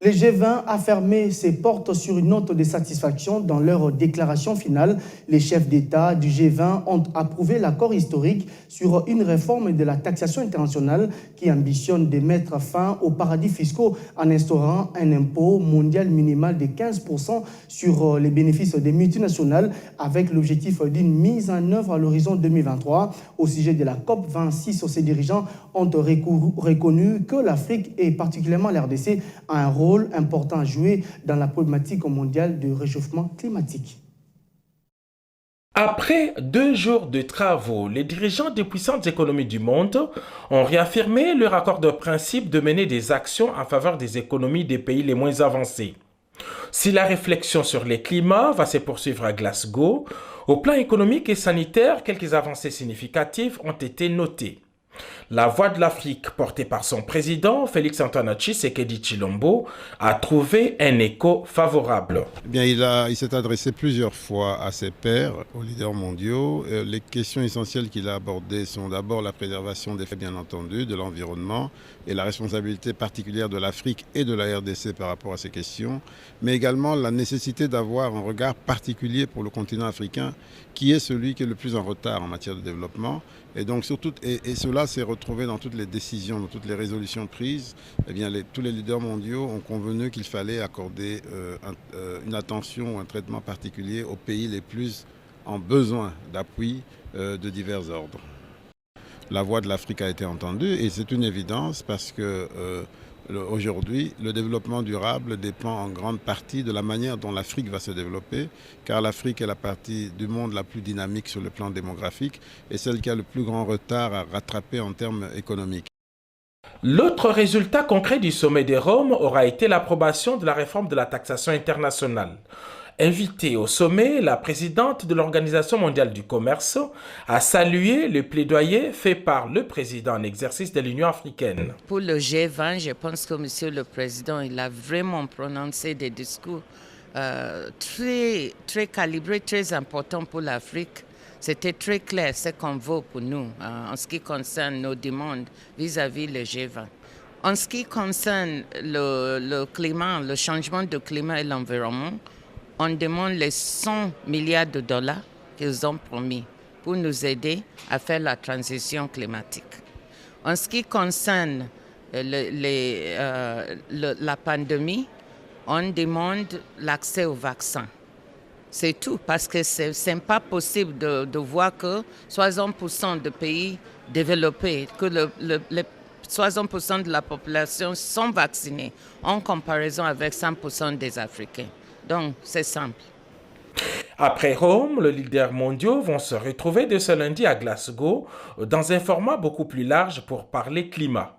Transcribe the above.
Le G20 a fermé ses portes sur une note de satisfaction. Dans leur déclaration finale, les chefs d'État du G20 ont approuvé l'accord historique sur une réforme de la taxation internationale qui ambitionne de mettre fin aux paradis fiscaux en instaurant un impôt mondial minimal de 15% sur les bénéfices des multinationales avec l'objectif d'une mise en œuvre à l'horizon 2023. Au sujet de la COP26, ces dirigeants ont reconnu que l'Afrique et particulièrement l'RDC a un rôle important à jouer dans la problématique mondiale du réchauffement climatique. Après 2 jours de travaux, les dirigeants des puissantes économies du monde ont réaffirmé leur accord de principe de mener des actions en faveur des économies des pays les moins avancés. Si la réflexion sur les climats va se poursuivre à Glasgow, au plan économique et sanitaire, quelques avancées significatives ont été notées. La Voix de l'Afrique, portée par son président, Félix-Antoine Tshisekedi Tshilombo, a trouvé un écho favorable. Eh bien, il s'est adressé plusieurs fois à ses pairs, aux leaders mondiaux. Les questions essentielles qu'il a abordées sont d'abord la préservation des faits, bien entendu, de l'environnement et la responsabilité particulière de l'Afrique et de la RDC par rapport à ces questions, mais également la nécessité d'avoir un regard particulier pour le continent africain, qui est celui qui est le plus en retard en matière de développement. Et donc, et cela s'est retrouvé dans toutes les décisions, dans toutes les résolutions prises. Eh bien, tous les leaders mondiaux ont convenu qu'il fallait accorder une attention ou un traitement particulier aux pays les plus en besoin d'appui de divers ordres. La voix de l'Afrique a été entendue et c'est une évidence parce que aujourd'hui, le développement durable dépend en grande partie de la manière dont l'Afrique va se développer, car l'Afrique est la partie du monde la plus dynamique sur le plan démographique et celle qui a le plus grand retard à rattraper en termes économiques. L'autre résultat concret du sommet de Rome aura été l'approbation de la réforme de la taxation internationale. Invitée au sommet, la présidente de l'Organisation mondiale du commerce a salué le plaidoyer fait par le président en exercice de l'Union africaine. Pour le G20, je pense que Monsieur le Président, il a vraiment prononcé des discours très calibrés, très importants pour l'Afrique. C'était très clair ce qu'on veut pour nous en ce qui concerne nos demandes vis-à-vis le G20. En ce qui concerne le climat, le changement de climat et l'environnement, on demande les 100 milliards de dollars qu'ils ont promis pour nous aider à faire la transition climatique. En ce qui concerne la pandémie, on demande l'accès au vaccin. C'est tout, parce que ce n'est pas possible de voir que 60% de pays développés, que 60% de la population sont vaccinés en comparaison avec 100% des Africains. Donc, c'est simple. Après Rome, les leaders mondiaux vont se retrouver dès ce lundi à Glasgow dans un format beaucoup plus large pour parler climat.